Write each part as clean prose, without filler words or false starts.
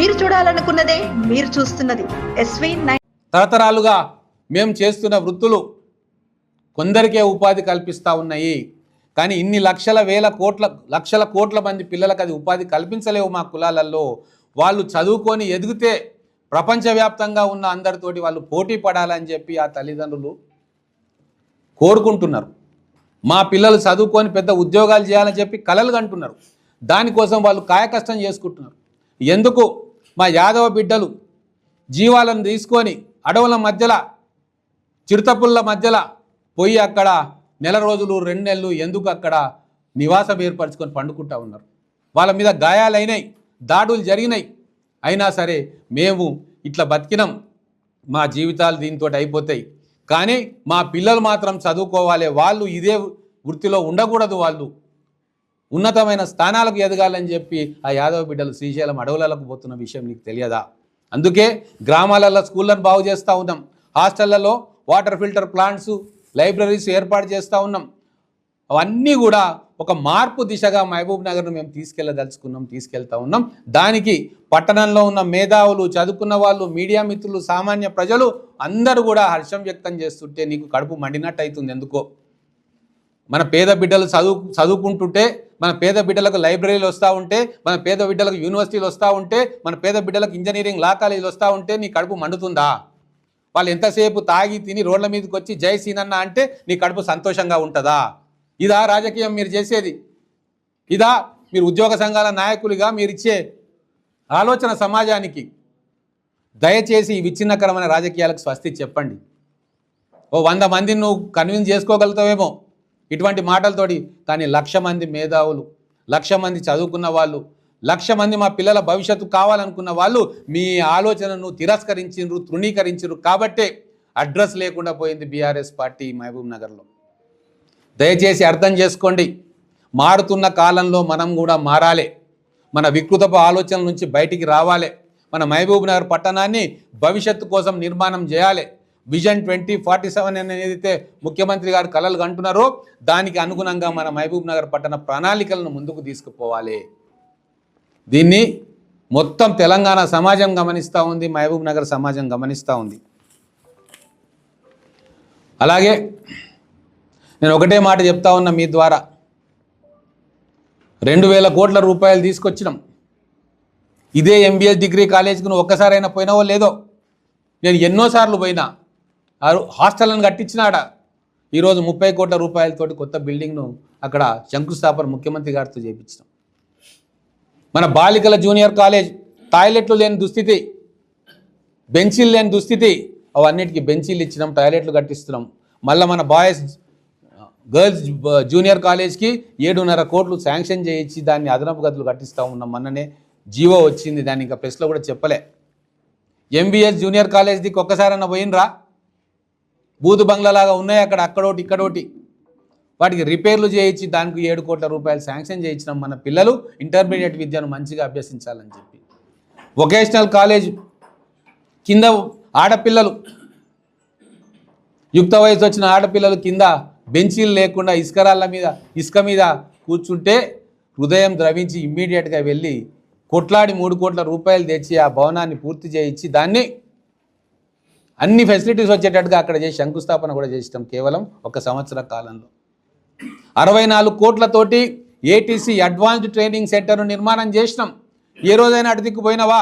మీరు చూడాలనుకున్నదే మీరు చూస్తున్నది SV9. తరతరాలుగా మేము చేస్తున్న వృత్తులు కొందరికే ఉపాధి కల్పిస్తూ ఉన్నాయి. కానీ ఇన్ని లక్షల కోట్ల మంది పిల్లలకు అది ఉపాధి కల్పించలేవు. మా కులాలలో వాళ్ళు చదువుకొని ఎదిగితే ప్రపంచవ్యాప్తంగా ఉన్న అందరితోటి వాళ్ళు పోటీ పడాలని చెప్పి ఆ తల్లిదండ్రులు కోరుకుంటున్నారు. మా పిల్లలు చదువుకొని పెద్ద ఉద్యోగాలు చేయాలని చెప్పి కలలు కంటున్నారు. దానికోసం వాళ్ళు కాయకష్టం చేసుకుంటున్నారు. ఎందుకు మా యాదవ బిడ్డలు జీవాలను తీసుకొని అడవుల మధ్యలో చిరుతపుల్ల మధ్యలో పోయి అక్కడ నెల రోజులు 2 నెలలు ఎందుకు అక్కడ నివాసం ఏర్పరచుకొని పండుకుంటా ఉన్నారు? వాళ్ళ మీద గాయాలైనాయి, దాడులు జరిగినాయి. అయినా సరే మేము ఇట్లా బతికినాం, మా జీవితాలు దీంతో అయిపోతాయి. కానీ మా పిల్లలు మాత్రం చదువుకోవాలి, వాళ్ళు ఇదే వృత్తిలో ఉండకూడదు, వాళ్ళు ఉన్నతమైన స్థానాలకు ఎదగాలని చెప్పి ఆ యాదవ బిడ్డలు శ్రీశైలం అడవులకు పోతున్న విషయం నీకు తెలియదా? అందుకే గ్రామాలలో స్కూళ్ళను బాగు చేస్తూ ఉన్నాం, హాస్టళ్లలో వాటర్ ఫిల్టర్ ప్లాంట్స్, లైబ్రరీస్ ఏర్పాటు చేస్తూ ఉన్నాం. అవన్నీ కూడా ఒక మార్పు దిశగా మహబూబ్ నగర్ను మేము తీసుకెళ్తా ఉన్నాం. దానికి పట్టణంలో ఉన్న మేధావులు, చదువుకున్న వాళ్ళు, మీడియా మిత్రులు, సామాన్య ప్రజలు అందరూ కూడా హర్షం వ్యక్తం చేస్తుంటే నీకు కడుపు మండినట్టు అవుతుంది. ఎందుకో మన పేద బిడ్డలు చదువుకుంటుంటే, మన పేద బిడ్డలకు లైబ్రరీలు వస్తూ ఉంటే, మన పేద బిడ్డలకు యూనివర్సిటీలు వస్తూ ఉంటే, మన పేద బిడ్డలకు ఇంజనీరింగ్ లా కాలేజీలు వస్తూ ఉంటే నీ కడుపు మండుతుందా? వాళ్ళు ఎంతసేపు తాగి తిని రోడ్ల మీదకి వచ్చి జై సీనన్న అంటే నీ కడుపు సంతోషంగా ఉంటుందా? ఇదా రాజకీయం మీరు చేసేది? ఇదా మీరు ఉద్యోగ సంఘాల నాయకులుగా మీరిచ్చే ఆలోచన సమాజానికి? దయచేసి ఈ విచ్ఛిన్నకరమైన రాజకీయాలకు స్వస్తి చెప్పండి. ఓ 100 మందిని నువ్వు కన్విన్స్ చేసుకోగలుగుతావేమో ఇటువంటి మాటలతోటి, కానీ 1,00,000 మంది మేధావులు, 1,00,000 మంది చదువుకున్న వాళ్ళు, 1,00,000 మంది మా పిల్లల భవిష్యత్తు కావాలనుకున్న వాళ్ళు మీ ఆలోచనను తిరస్కరించారు, తృణీకరించారు. కాబట్టే అడ్రస్ లేకుండా పోయింది బీఆర్ఎస్ పార్టీ మహబూబ్ నగర్లో. దయచేసి అర్థం చేసుకోండి. మారుతున్న కాలంలో మనం కూడా మారాలి. మన వికృతపు ఆలోచనల నుంచి బయటికి రావాలి. మన మహబూబ్ నగర్ పట్టణాన్ని భవిష్యత్తు కోసం నిర్మాణం చేయాలి. విజన్ 2047 అని ఏదైతే ముఖ్యమంత్రి గారు కలలు కంటున్నారో దానికి అనుగుణంగా మన మహబూబ్ నగర్ పట్టణ ప్రణాళికలను ముందుకు తీసుకుపోవాలి. దీన్ని మొత్తం తెలంగాణ సమాజం గమనిస్తూ ఉంది, మహబూబ్ నగర్ సమాజం గమనిస్తూ ఉంది. అలాగే నేను ఒకటే మాట చెప్తా ఉన్నా మీ ద్వారా, 2,000 కోట్ల రూపాయలు తీసుకొచ్చినాం. ఇదే MBS డిగ్రీ కాలేజ్కి నువ్వు ఒక్కసారైనా పోయినావో లేదో? నేను ఎన్నోసార్లు పోయినా. హాస్టల్ని కట్టించినాడ. ఈరోజు 30 కోట్ల రూపాయలతోటి కొత్త బిల్డింగ్ను అక్కడ శంకుస్థాపన ముఖ్యమంత్రి గారితో చేయించినాం. మన బాలికల జూనియర్ కాలేజ్ టాయిలెట్లు లేని దుస్థితి, బెంచీలు లేని దుస్థితి, అవన్నిటికీ బెంచీలు ఇచ్చినాం, టాయిలెట్లు కట్టిస్తున్నాం. మళ్ళీ మన గర్ల్స్ జూనియర్ కాలేజ్కి 7.5 కోట్లు శాంక్షన్ చేయించి దాన్ని అదనపు గదులు కట్టిస్తూ ఉన్నాం. మొన్ననే జీవో వచ్చింది, దాన్ని ఇంకా ప్రెస్లో కూడా చెప్పలే. MBS జూనియర్ కాలేజ్ దిక్కు ఒక్కసారన్నా పోయినరా? బూతు బంగ్లాలాగా ఉన్నాయి అక్కడ, అక్కడోటి ఇక్కడోటి. వాటికి రిపేర్లు చేయించి దానికి 7 కోట్ల రూపాయలు శాంక్షన్ చేయించినాం. మన పిల్లలు ఇంటర్మీడియట్ విద్యను మంచిగా అభ్యసించాలని చెప్పి. వొకేషనల్ కాలేజ్ కింద ఆడపిల్లలు, యుక్త వయసు వచ్చిన ఆడపిల్లలు కింద బెంచీలు లేకుండా ఇసుక మీద కూర్చుంటే హృదయం ద్రవించి ఇమ్మీడియట్గా వెళ్ళి కొట్లాడి 3 కోట్ల రూపాయలు తెచ్చి ఆ భవనాన్ని పూర్తి చేయించి దాన్ని అన్ని ఫెసిలిటీస్ వచ్చేటట్టుగా అక్కడ చేసి శంకుస్థాపన కూడా చేసినాం కేవలం 1 సంవత్సర కాలంలో. 64 కోట్లతోటి ATC అడ్వాన్స్డ్ ట్రైనింగ్ సెంటర్ను నిర్మాణం చేసినాం. ఏ రోజైనా అటు దిక్కుపోయినావా?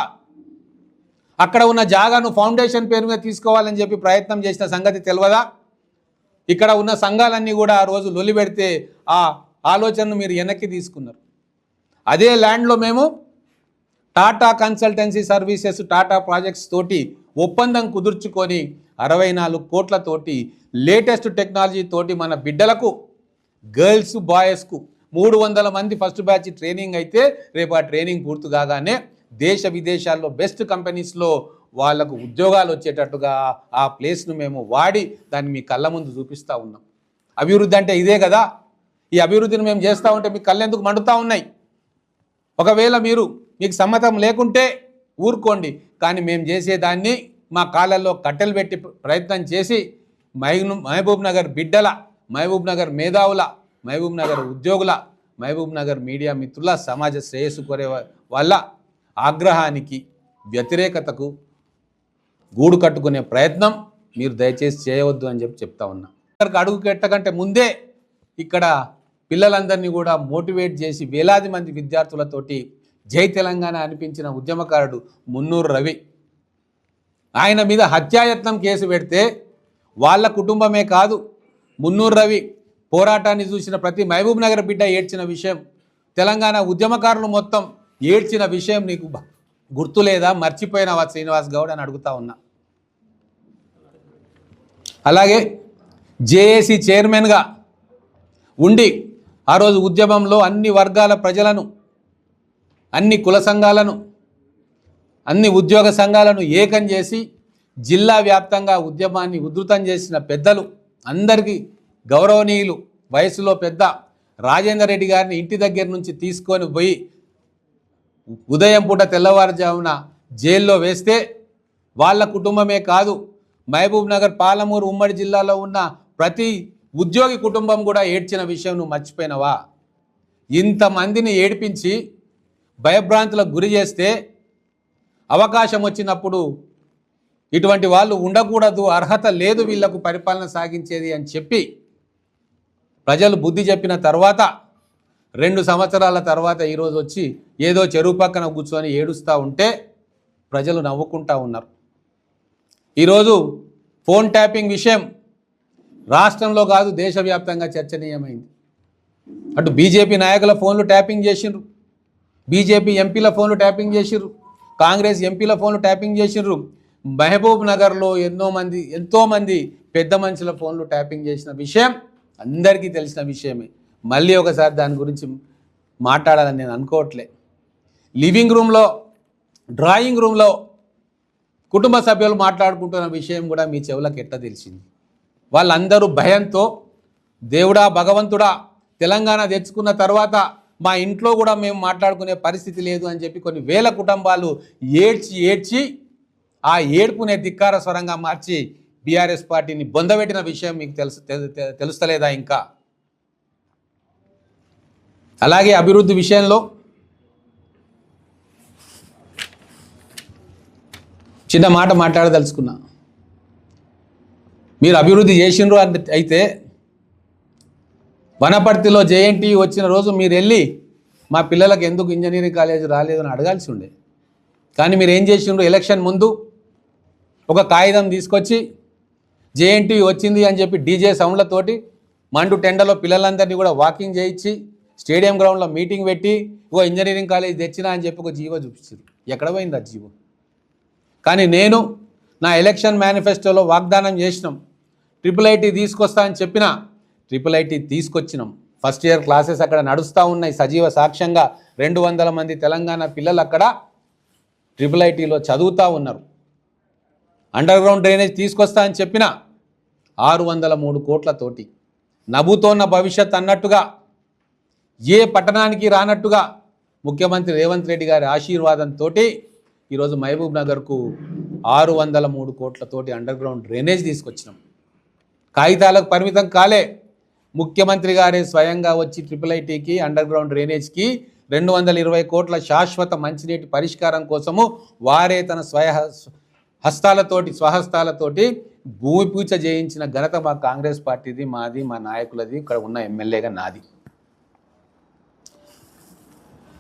అక్కడ ఉన్న జాగాను ఫౌండేషన్ పేరు మీద తీసుకోవాలని చెప్పి ప్రయత్నం చేసిన సంగతి తెలియదా? ఇక్కడ ఉన్న సంఘాలన్నీ కూడా ఆ రోజు లొల్లి పెడితే ఆ ఆలోచనను మీరు వెనక్కి తీసుకున్నారు. అదే ల్యాండ్లో మేము Tata consultancy services, Tata projects తోటి ఒప్పందం కుదుర్చుకొని 64 కోట్లతోటి లేటెస్ట్ టెక్నాలజీ తోటి మన బిడ్డలకు, గర్ల్స్ బాయ్స్కు 300 మంది ఫస్ట్ బ్యాచ్ ట్రైనింగ్ అయితే రేపు ఆ ట్రైనింగ్ పూర్తి కాగానే దేశ విదేశాల్లో బెస్ట్ కంపెనీస్లో వాళ్ళకు ఉద్యోగాలు వచ్చేటట్టుగా ఆ ప్లేస్ను మేము వాడి దాన్ని మీ కళ్ళ ముందు చూపిస్తూ ఉన్నాం. అభివృద్ధి అంటే ఇదే కదా. ఈ అభివృద్ధిని మేము చేస్తూ ఉంటే మీ కళ్ళెందుకు మండుతూ ఉన్నాయి? ఒకవేళ మీకు సమ్మతం లేకుంటే ఊరుకోండి, కానీ మేము చేసేదాన్ని మా కాళ్ళల్లో కట్టెలు పెట్టి ప్రయత్నం చేసి మహబూబ్ నగర్ బిడ్డల, మహబూబ్ నగర్ మేధావుల, మహబూబ్ నగర్ ఉద్యోగుల, మహబూబ్ నగర్ మీడియా మిత్రుల సమాజ శ్రేయస్సు కోరే వాళ్ళ ఆగ్రహానికి వ్యతిరేకతకు గూడు కట్టుకునే ప్రయత్నం మీరు దయచేసి చేయవద్దు అని చెప్తా ఉన్నా. ఇక్కడికి అడుగు పెట్టకంటే ముందే ఇక్కడ పిల్లలందరినీ కూడా మోటివేట్ చేసి వేలాది మంది విద్యార్థులతోటి జై తెలంగాణ అనిపించిన ఉద్యమకారుడు మున్నూరు రవి. ఆయన మీద హత్యాయత్నం కేసు పెడితే వాళ్ళ కుటుంబమే కాదు, మున్నూరు రవి పోరాటాన్ని చూసిన ప్రతి మహబూబ్ నగర్ బిడ్డ ఏడ్చిన విషయం, తెలంగాణ ఉద్యమకారులు మొత్తం ఏడ్చిన విషయం నీకు గుర్తులేదా, మర్చిపోయినావా శ్రీనివాస్ గౌడ్ అని అడుగుతా ఉన్నా. అలాగే జేఏసీ చైర్మన్గా ఉండి ఆ రోజు ఉద్యమంలో అన్ని వర్గాల ప్రజలను, అన్ని కుల సంఘాలను, అన్ని ఉద్యోగ సంఘాలను ఏకం చేసి జిల్లా వ్యాప్తంగా ఉద్యమాన్ని ఉధృతం చేసిన పెద్దలు అందరికీ గౌరవనీయులు, వయసులో పెద్ద రాజేందర్ రెడ్డి గారిని ఇంటి దగ్గర నుంచి తీసుకొని పోయి ఉదయం పూట తెల్లవారుజామున జైల్లో వేస్తే వాళ్ళ కుటుంబమే కాదు, మహబూబ్ నగర్, పాలమూరు ఉమ్మడి జిల్లాలో ఉన్న ప్రతి ఉద్యోగి కుటుంబం కూడా ఏడ్చిన విషయం నువ్వు మర్చిపోయినవా? ఇంతమందిని ఏడిపించి భయభ్రాంతులకు గురి చేస్తే అవకాశం వచ్చినప్పుడు ఇటువంటి వాళ్ళు ఉండకూడదు, అర్హత లేదు వీళ్లకు పరిపాలన సాగించేది అని చెప్పి ప్రజలు బుద్ధి చెప్పిన తర్వాత 2 సంవత్సరాల తర్వాత ఈరోజు వచ్చి ఏదో చెరువు పక్కన కూర్చొని ఏడుస్తూ ఉంటే ప్రజలు నవ్వుకుంటూ ఉన్నారు. ఈరోజు ఫోన్ ట్యాపింగ్ విషయం రాష్ట్రంలో కాదు దేశవ్యాప్తంగా చర్చనీయమైంది. అటు బీజేపీ నాయకుల ఫోన్లు ట్యాపింగ్ చేసిండ్రు, బీజేపీ ఎంపీల ఫోన్లు ట్యాపింగ్ చేసిండ్రు, కాంగ్రెస్ ఎంపీల ఫోన్లు ట్యాపింగ్ చేసిండ్రు, మహబూబ్ నగర్లో ఎంతోమంది పెద్ద మనుషుల ఫోన్లు ట్యాపింగ్ చేసిన విషయం అందరికీ తెలిసిన విషయమే. మళ్ళీ ఒకసారి దాని గురించి మాట్లాడాలని నేను అనుకోవట్లే. లివింగ్ రూమ్లో, డ్రాయింగ్ రూమ్లో కుటుంబ సభ్యులు మాట్లాడుకుంటున్న విషయం కూడా మీ చెవులకు ఎట్లా తెలిసింది? వాళ్ళందరూ భయంతో దేవుడా భగవంతుడా తెలంగాణ తెచ్చుకున్న తర్వాత మా ఇంట్లో కూడా మేము మాట్లాడుకునే పరిస్థితి లేదు అని చెప్పి కొన్ని వేల కుటుంబాలు ఏడ్చి ఆ ఏడ్పునే ధిక్కార స్వరంగా మార్చి బీఆర్ఎస్ పార్టీని బొందబెట్టిన విషయం మీకు తెలుస్తలేదా ఇంకా? అలాగే అభివృద్ధి విషయంలో చిన్న మాట మాట్లాడదలుచుకున్నా. మీరు అభివృద్ధి చేసిండ్రు అయితే వనపర్తిలో జేఎన్టీ వచ్చిన రోజు మీరు వెళ్ళి మా పిల్లలకు ఎందుకు ఇంజనీరింగ్ కాలేజ్ రాలేదని అడగాల్సి ఉండే. కానీ మీరు ఏం చేసిండ్రు? ఎలక్షన్ ముందు ఒక కాగితం తీసుకొచ్చి జేఎన్టీ వచ్చింది అని చెప్పి డీజే సౌండ్లతోటి మండు టెండలో పిల్లలందరినీ కూడా వాకింగ్ చేయించి స్టేడియం గ్రౌండ్లో మీటింగ్ పెట్టి ఓ ఇంజనీరింగ్ కాలేజ్ తెచ్చినా అని చెప్పి ఒక జీవో చూపించారు. ఎక్కడ పోయింది ఆ జీవో? కానీ నేను నా ఎలక్షన్ మేనిఫెస్టోలో వాగ్దానం చేసినాం, IIIT తీసుకొస్తా అని చెప్పిన IIIT తీసుకొచ్చినాం. ఫస్ట్ ఇయర్ క్లాసెస్ అక్కడ నడుస్తూ ఉన్నాయి సజీవ సాక్ష్యంగా. 200 మంది తెలంగాణ పిల్లలు అక్కడ IIITలో చదువుతూ ఉన్నారు. అండర్ గ్రౌండ్ డ్రైనేజ్ తీసుకొస్తా అని చెప్పిన 603 కోట్లతోటి నభూతోన్న భవిష్యత్ అన్నట్టుగా ఏ పట్టణానికి రానట్టుగా ముఖ్యమంత్రి రేవంత్ రెడ్డి గారి ఆశీర్వాదంతో ఈరోజు మహబూబ్ నగర్కు 603 కోట్లతోటి అండర్ గ్రౌండ్ డ్రైనేజ్ తీసుకొచ్చినాం. కాగితాలకు పరిమితం కాలే, ముఖ్యమంత్రి గారే స్వయంగా వచ్చి IIITకి అండర్ గ్రౌండ్ డ్రైనేజ్కి 220 కోట్ల శాశ్వత మంచినీటి పరిష్కారం కోసము వారే తన స్వహస్తాలతోటి భూమి పూజ చేయించిన ఘనత మా కాంగ్రెస్ పార్టీది, మాది, మా నాయకులది, ఇక్కడ ఉన్న ఎమ్మెల్యేగా నాది.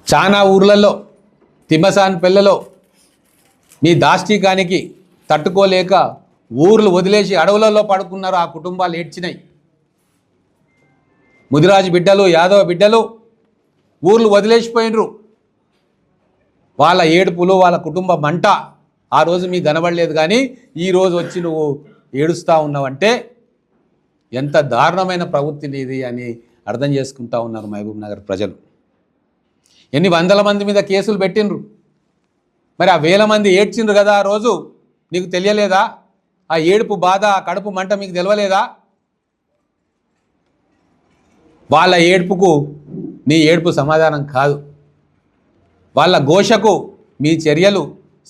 చాలా ఊర్లలో తిమ్మసాన్ పెళ్ళలో మీ దాష్టీకానికి తట్టుకోలేక ఊర్లు వదిలేసి అడవులలో పడుకున్నారు. ఆ కుటుంబాలు ఏడ్చినాయి. ముదిరాజు బిడ్డలు, యాదవ బిడ్డలు ఊర్లు వదిలేసిపోయినరు. వాళ్ళ ఏడుపులు, వాళ్ళ కుటుంబ మంట ఆ రోజు మీకు కనబడలేదు. కానీ ఈరోజు వచ్చి నువ్వు ఏడుస్తూ ఉన్నావంటే ఎంత దారుణమైన ప్రవృత్తి నీది అని అర్థం చేసుకుంటా ఉన్నారు మహబూబ్ నగర్ ప్రజలు. ఎన్ని వందల మంది మీద కేసులు పెట్టినరు. మరి ఆ వేల మంది ఏడ్చిండ్రు కదా ఆ రోజు, నీకు తెలియలేదా? ఆ ఏడుపు బాధ, ఆ కడుపు మంట మీకు తెలియలేదా? వాళ్ళ ఏడుపుకు నీ ఏడుపు సమాధానం కాదు, వాళ్ళ ఘోషకు మీ చర్యలు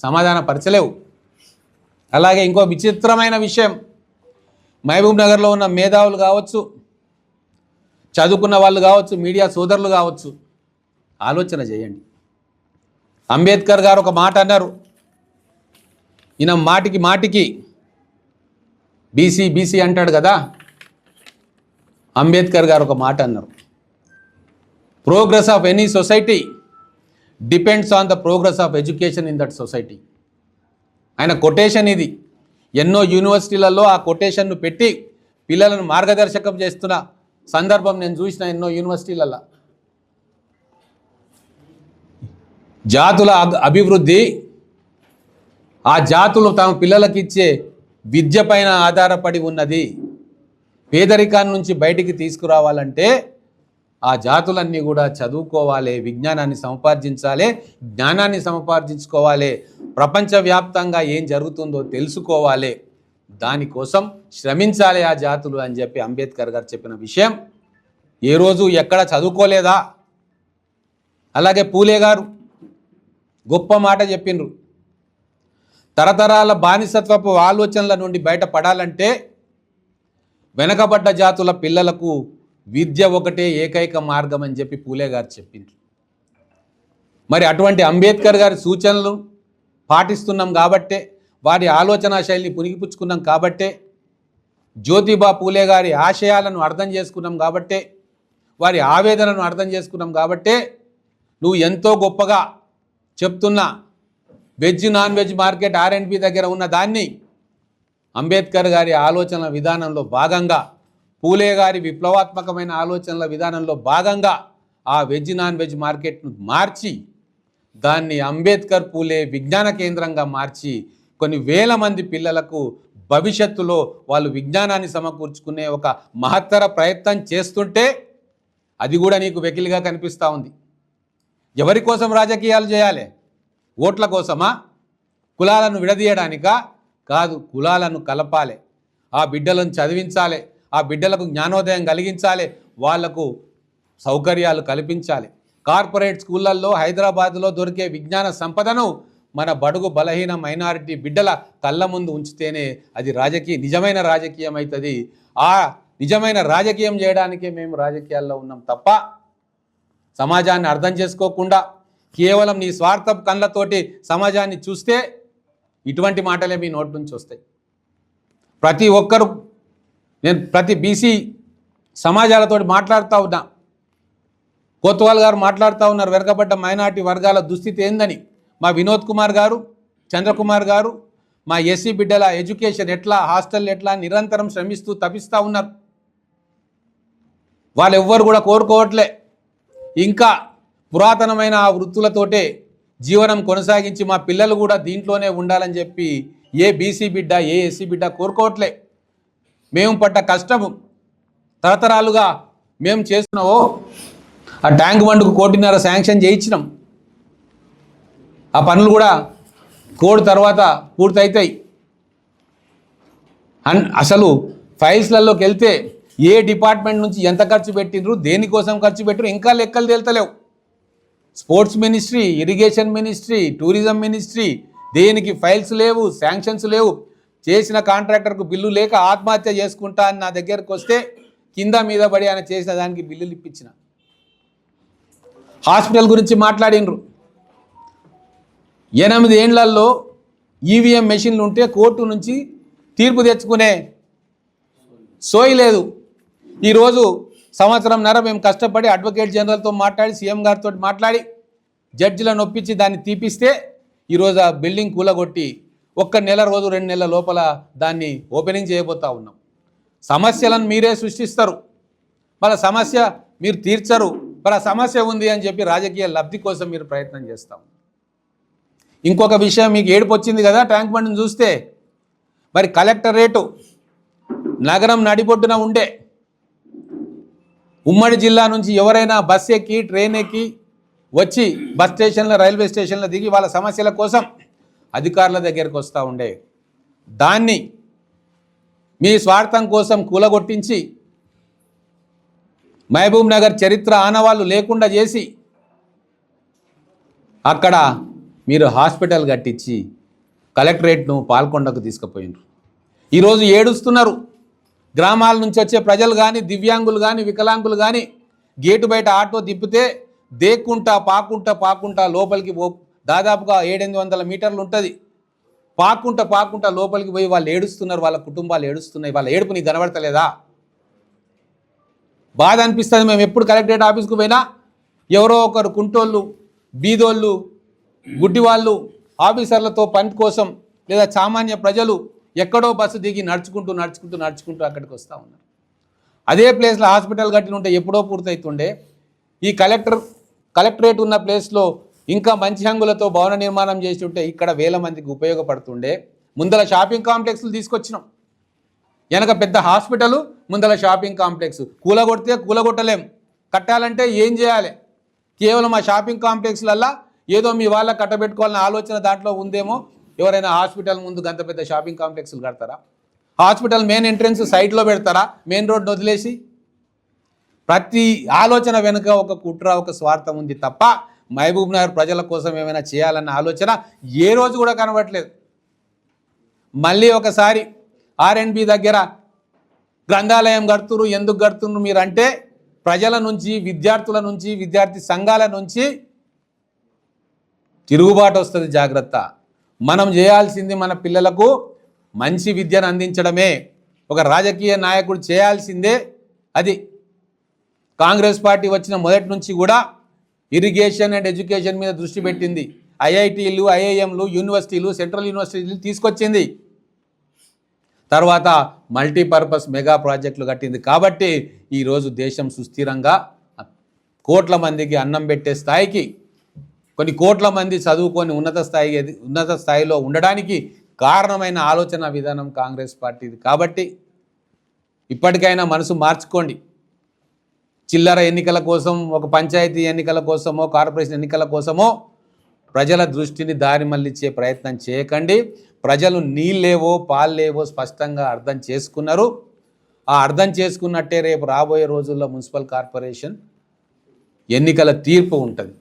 సమాధానపరచలేవు. అలాగే ఇంకో విచిత్రమైన విషయం, మహబూబ్ నగర్లో ఉన్న మేధావులు కావచ్చు, చదువుకున్న వాళ్ళు కావచ్చు, మీడియా సోదరులు కావచ్చు, ఆలోచన చేయండి. అంబేద్కర్ గారు ఒక మాట అన్నారు, ఈయన మాటికి మాటికి బీసీ బీసీ అంటాడు కదా. అంబేద్కర్ గారు ఒక మాట అన్నారు, progress of any society depends on the progress of education in that society. ఆయన కొటేషన్ ఇది. ఎన్నో యూనివర్సిటీలలో ఆ కొటేషన్ను పెట్టి పిల్లలను మార్గదర్శకం చేస్తున్న సందర్భం నేను చూసిన ఎన్నో యూనివర్సిటీలలో. జాతుల అభివృద్ధి ఆ జాతులు తమ పిల్లలకి ఇచ్చే విద్య పైన ఆధారపడి ఉన్నది. పేదరికాన్ని నుంచి బయటికి తీసుకురావాలంటే ఆ జాతులన్నీ కూడా చదువుకోవాలి, విజ్ఞానాన్ని సముపార్జించాలి, జ్ఞానాన్ని సముపార్జించుకోవాలి, ప్రపంచవ్యాప్తంగా ఏం జరుగుతుందో తెలుసుకోవాలి, దానికోసం శ్రమించాలి ఆ జాతులు అని చెప్పి అంబేద్కర్ గారు చెప్పిన విషయం ఏ రోజు ఎక్కడ చదువుకోలేదా? అలాగే పూలే గారు గొప్ప మాట చెప్పిండ్రు, తరతరాల బానిసత్వపు ఆలోచనల నుండి బయటపడాలంటే వెనకబడ్డ జాతుల పిల్లలకు విద్య ఒకటే ఏకైక మార్గం అని చెప్పి పూలే గారు చెప్పిండ్రు. మరి అటువంటి అంబేద్కర్ గారి సూచనలు పాటిస్తున్నాం కాబట్టే, వారి ఆలోచన శైలిని పునిగిపుచ్చుకున్నాం కాబట్టే, జ్యోతిబా పూలే గారి ఆశయాలను అర్థం చేసుకున్నాం కాబట్టే, వారి ఆవేదనను అర్థం చేసుకున్నాం కాబట్టే నువ్వు ఎంతో గొప్పగా చెప్తున్న veg non veg market R&B దగ్గర ఉన్న దాన్ని అంబేద్కర్ గారి ఆలోచనల విధానంలో భాగంగా, పూలే గారి విప్లవాత్మకమైన ఆలోచనల విధానంలో భాగంగా ఆ వెజ్ నాన్ వెజ్ మార్కెట్ను మార్చి దాన్ని అంబేద్కర్ పూలే విజ్ఞాన కేంద్రంగా మార్చి కొన్ని వేల మంది పిల్లలకు భవిష్యత్తులో వాళ్ళు విజ్ఞానాన్ని సమకూర్చుకునే ఒక మహత్తర ప్రయత్నం చేస్తుంటే అది కూడా నీకు వెకిలిగా కనిపిస్తూ ఉంది. ఎవరి కోసం రాజకీయాలు చేయాలి? ఓట్ల కోసమా? కులాలను విడదీయడానికా? కాదు, కులాలను కలపాలి, ఆ బిడ్డలను చదివించాలి, ఆ బిడ్డలకు జ్ఞానోదయం కలిగించాలి, వాళ్లకు సౌకర్యాలు కల్పించాలి. కార్పొరేట్ స్కూళ్ళల్లో హైదరాబాద్లో దొరికే విజ్ఞాన సంపదను మన బడుగు బలహీన మైనారిటీ బిడ్డల కళ్ళ ముందు ఉంచితేనే అది నిజమైన రాజకీయం అవుతుంది. ఆ నిజమైన రాజకీయం చేయడానికే మేము రాజకీయాల్లో ఉన్నాం తప్ప సమాజాన్ని అర్థం చేసుకోకుండా కేవలం నీ స్వార్థపు కళ్ళతోటి సమాజాన్ని చూస్తే ఇటువంటి మాటలే మీ నోటి నుంచి వస్తాయి. ప్రతి ఒక్కరు, నేను ప్రతి బీసీ సమాజాలతో మాట్లాడుతూ ఉన్నా. కోత్వాల్ గారు మాట్లాడుతూ ఉన్నారు వెనకబడ్డ మైనార్టీ వర్గాల దుస్థితి ఏందని. మా వినోద్ కుమార్ గారు, చంద్రకుమార్ గారు మా ఎస్సీ బిడ్డల ఎడ్యుకేషన్ ఎట్లా, హాస్టల్ ఎట్లా నిరంతరం శ్రమిస్తూ తపిస్తూ ఉన్నారు. వాళ్ళు ఎవ్వరు కూడా కోరుకోవట్లే, ఇంకా పురాతనమైన ఆ వృత్తులతోటే జీవనం కొనసాగించి మా పిల్లలు కూడా దీంట్లోనే ఉండాలని చెప్పి ఏ బీసీ బిడ్డ, ఏ ఎస్సీ బిడ్డ కోరుకోవట్లే. మేము పడ్డ కష్టము తరతరాలుగా మేము చేస్తున్నావో ఆ ట్యాంక్ బండ్కు 1.5 కోటి శాంక్షన్ చేయించినాం. ఆ పనులు కూడా కోడ్ తర్వాత పూర్తవుతాయి. అసలు ఫైల్స్లలోకి వెళ్తే ఏ డిపార్ట్మెంట్ నుంచి ఎంత ఖర్చు పెట్టిండ్రు, దేనికోసం ఖర్చు పెట్టిరు ఇంకా లెక్కలు తేల్తలేవు. Sports ministry, irrigation ministry, tourism ministry, దేనికి ఫైల్స్ లేవు, శాంక్షన్స్ లేవు. చేసిన కాంట్రాక్టర్కు బిల్లు లేక ఆత్మహత్య చేసుకుంటా అని నా దగ్గరకు వస్తే కింద మీద పడి ఆయన చేసిన దానికి బిల్లులు ఇప్పించిన. హాస్పిటల్ గురించి మాట్లాడినరు. 8 ఏళ్లలో ఈవీఎం మెషిన్లు ఉంటే కోర్టు నుంచి తీర్పు తెచ్చుకునే సోయి లేదు. ఈరోజు సంవత్సరంన్నర మేము కష్టపడి అడ్వకేట్ జనరల్తో మాట్లాడి, సీఎం గారితో మాట్లాడి జడ్జిలను ఒప్పించి దాన్ని తీపిస్తే ఈరోజు ఆ బిల్డింగ్ కూలగొట్టి 1 నెల రోజు 2 నెలల లోపల దాన్ని ఓపెనింగ్ చేయబోతూ ఉన్నాం. సమస్యలను మీరే సృష్టిస్తారు, వాళ్ళ సమస్య మీరు తీర్చరు. మరి ఆ సమస్య ఉంది అని చెప్పి రాజకీయ లబ్ధి కోసం మీరు ప్రయత్నం చేస్తాం. ఇంకొక విషయం, మీకు ఏడుపు వచ్చింది కదా ట్యాంక్ బండ్ని చూస్తే. మరి కలెక్టరేటు నగరం నడిబొడ్డున ఉండే ఉమ్మడి జిల్లా నుంచి ఎవరైనా బస్ ఎక్కి, ట్రైన్ ఎక్కి వచ్చి బస్ స్టేషన్లో, రైల్వే స్టేషన్లో దిగి వాళ్ళ సమస్యల కోసం అధికారుల దగ్గరికి వస్తూ ఉండే దాన్ని మీ స్వార్థం కోసం కూలగొట్టించి మహబూబ్ నగర్ చరిత్ర ఆనవాళ్ళు లేకుండా చేసి అక్కడ మీరు హాస్పిటల్ కట్టించి కలెక్టరేట్ను పాల్కొండకు తీసుకుపోయినారు. ఈరోజు ఏడుస్తున్నారు. గ్రామాల నుంచి వచ్చే ప్రజలు కానీ, దివ్యాంగులు కానీ, వికలాంగులు కానీ గేటు బయట ఆటో తిప్పితే దేక్కుంటా పాకుంటా లోపలికి దాదాపుగా 700-800 మీటర్లు ఉంటుంది. పాకుంటా లోపలికి పోయి వాళ్ళు ఏడుస్తున్నారు, వాళ్ళ కుటుంబాలు ఏడుస్తున్నాయి. వాళ్ళ ఏడుపు నీకు కనబడతలేదా? బాధ అనిపిస్తుంది. మేము ఎప్పుడు కలెక్టరేట్ ఆఫీస్కి పోయినా ఎవరో ఒకరు కుంటోళ్ళు, బీదోళ్ళు, గుడ్డి వాళ్ళు ఆఫీసర్లతో పని కోసం లేదా సామాన్య ప్రజలు ఎక్కడో బస్సు దిగి నడుచుకుంటూ అక్కడికి వస్తూ ఉన్నారు. అదే ప్లేస్లో హాస్పిటల్ కట్టిన ఉంటే ఎప్పుడో పూర్తవుతుండే. ఈ కలెక్టరేట్ ఉన్న ప్లేస్లో ఇంకా మంచి హంగులతో భవన నిర్మాణం చేసి ఉంటే ఇక్కడ వేల మందికి ఉపయోగపడుతుండే. ముందల షాపింగ్ కాంప్లెక్స్లు తీసుకొచ్చినాం, వెనక పెద్ద హాస్పిటల్, ముందల షాపింగ్ కాంప్లెక్స్. కూలగొట్టలేం, కట్టాలంటే ఏం చేయాలి? కేవలం ఆ షాపింగ్ కాంప్లెక్స్లల్లా ఏదో మీ వాళ్ళ కట్టబెట్టుకోవాలన్న ఆలోచన దాంట్లో ఉందేమో. ఎవరైనా హాస్పిటల్ ముందు గంత పెద్ద షాపింగ్ కాంప్లెక్స్లు కడతారా? హాస్పిటల్ మెయిన్ ఎంట్రన్స్ సైడ్లో పెడతారా మెయిన్ రోడ్ను వదిలేసి? ప్రతి ఆలోచన వెనుక ఒక కుట్ర, ఒక స్వార్థం ఉంది తప్ప మహబూబ్ నగర్ ప్రజల కోసం ఏమైనా చేయాలన్న ఆలోచన ఏ రోజు కూడా కనబడట్లేదు. మళ్ళీ ఒకసారి R&B దగ్గర గ్రంథాలయం కడుతురు, ఎందుకు కడుతున్నారు మీరు అంటే ప్రజల నుంచి, విద్యార్థుల నుంచి, విద్యార్థి సంఘాల నుంచి తిరుగుబాటు వస్తుంది. జాగ్రత్త. మనం చేయాల్సింది మన పిల్లలకు మంచి విద్యను అందించడమే. ఒక రాజకీయ నాయకుడు చేయాల్సిందే అది. కాంగ్రెస్ పార్టీ వచ్చిన మొదటి నుంచి కూడా ఇరిగేషన్ అండ్ ఎడ్యుకేషన్ మీద దృష్టి పెట్టింది. IITలు, IIMలు, యూనివర్సిటీలు, సెంట్రల్ యూనివర్సిటీలు తీసుకొచ్చింది. తర్వాత మల్టీపర్పస్ మెగా ప్రాజెక్టులు కట్టింది. కాబట్టి ఈరోజు దేశం సుస్థిరంగా కోట్ల మందికి అన్నం పెట్టే స్థాయికి, కొన్ని కోట్ల మంది చదువుకొని ఉన్నత స్థాయిలో ఉండడానికి కారణమైన ఆలోచన విధానం కాంగ్రెస్ పార్టీది. కాబట్టి ఇప్పటికైనా మనసు మార్చుకోండి. చిల్లర ఎన్నికల కోసం, ఒక పంచాయతీ ఎన్నికల కోసమో, కార్పొరేషన్ ఎన్నికల కోసమో ప్రజల దృష్టిని దారి మళ్లించే ప్రయత్నం చేయకండి. ప్రజలు నీళ్ళేవో పాలేవో స్పష్టంగా అర్థం చేసుకున్నారు. ఆ అర్థం చేసుకున్నట్టే రేపు రాబోయే రోజుల్లో మున్సిపల్ కార్పొరేషన్ ఎన్నికల తీర్పు ఉంటుంది.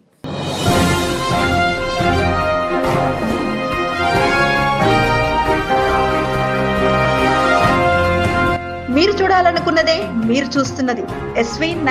మీరు చూడాలనుకున్నదే మీరు చూస్తున్నది SV9.